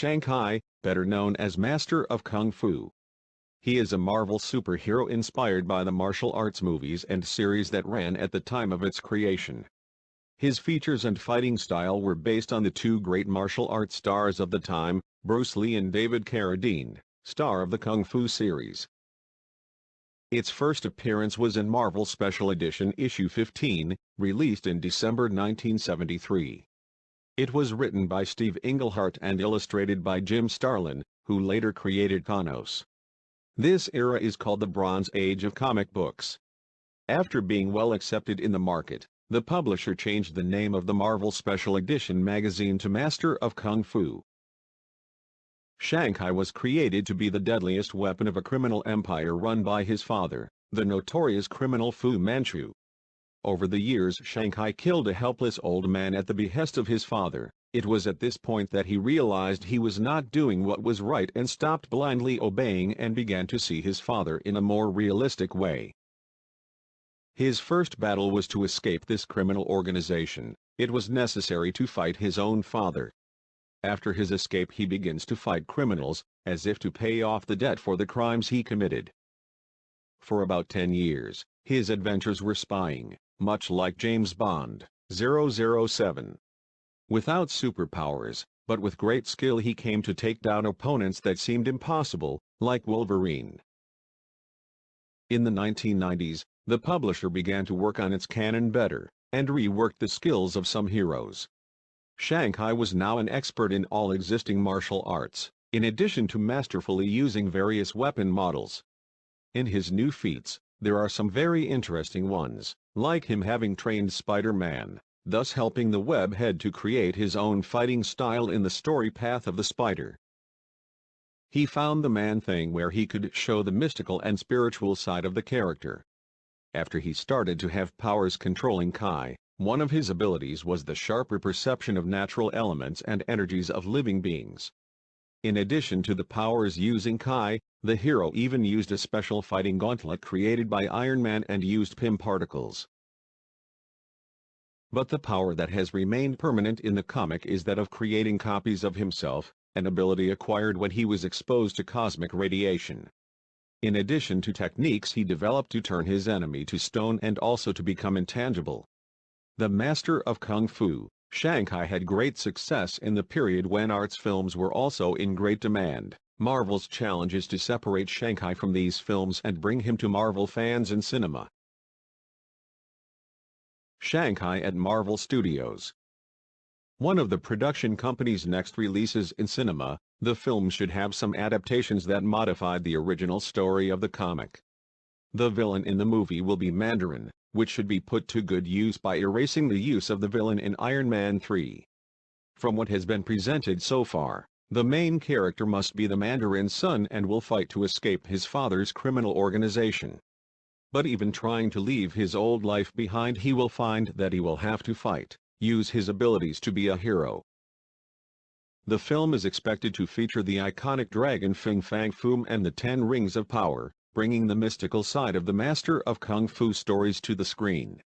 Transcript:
Shang-Chi, better known as Master of Kung Fu. He is a Marvel superhero inspired by the martial arts movies and series that ran at the time of its creation. His features and fighting style were based on the two great martial arts stars of the time, Bruce Lee and David Carradine, star of the Kung Fu series. Its first appearance was in Marvel Special Edition Issue 15, released in December 1973. It was written by Steve Englehart and illustrated by Jim Starlin, who later created Thanos. This era is called the Bronze Age of comic books. After being well accepted in the market, the publisher changed the name of the Marvel Special Edition magazine to Master of Kung Fu. Shang-Chi was created to be the deadliest weapon of a criminal empire run by his father, the notorious criminal Fu Manchu. Over the years Shang-Chi killed a helpless old man at the behest of his father. It was at this point that he realized he was not doing what was right and stopped blindly obeying and began to see his father in a more realistic way. His first battle was to escape this criminal organization. It was necessary to fight his own father. After his escape he begins to fight criminals, as if to pay off the debt for the crimes he committed. For about 10 years, his adventures were spying, much like James Bond, 007. Without superpowers, but with great skill he came to take down opponents that seemed impossible, like Wolverine. In the 1990s, the publisher began to work on its canon better, and reworked the skills of some heroes. Shang-Chi was now an expert in all existing martial arts, in addition to masterfully using various weapon models. In his new feats, there are some very interesting ones, like him having trained Spider-Man, thus helping the webhead to create his own fighting style in the story path of the Spider. He found the Man-Thing where he could show the mystical and spiritual side of the character. After he started to have powers controlling Kai, one of his abilities was the sharper perception of natural elements and energies of living beings. In addition to the powers using Kai, the hero even used a special fighting gauntlet created by Iron Man and used Pym particles. But the power that has remained permanent in the comic is that of creating copies of himself, an ability acquired when he was exposed to cosmic radiation. In addition to techniques he developed to turn his enemy to stone and also to become intangible. The Master of Kung Fu, Shang-Chi had great success in the period when arts films were also in great demand. Marvel's challenge is to separate Shang-Chi from these films and bring him to Marvel fans in cinema. Shang-Chi at Marvel Studios. One of the production company's next releases in cinema, the film should have some adaptations that modified the original story of the comic. The villain in the movie will be Mandarin, which should be put to good use by erasing the use of the villain in Iron Man 3. From what has been presented so far, the main character must be the Mandarin's son and will fight to escape his father's criminal organization. But even trying to leave his old life behind, he will find that he will have to fight, use his abilities to be a hero. The film is expected to feature the iconic dragon Fing Fang Foom and the 10 Rings of Power, bringing the mystical side of the Master of Kung Fu stories to the screen.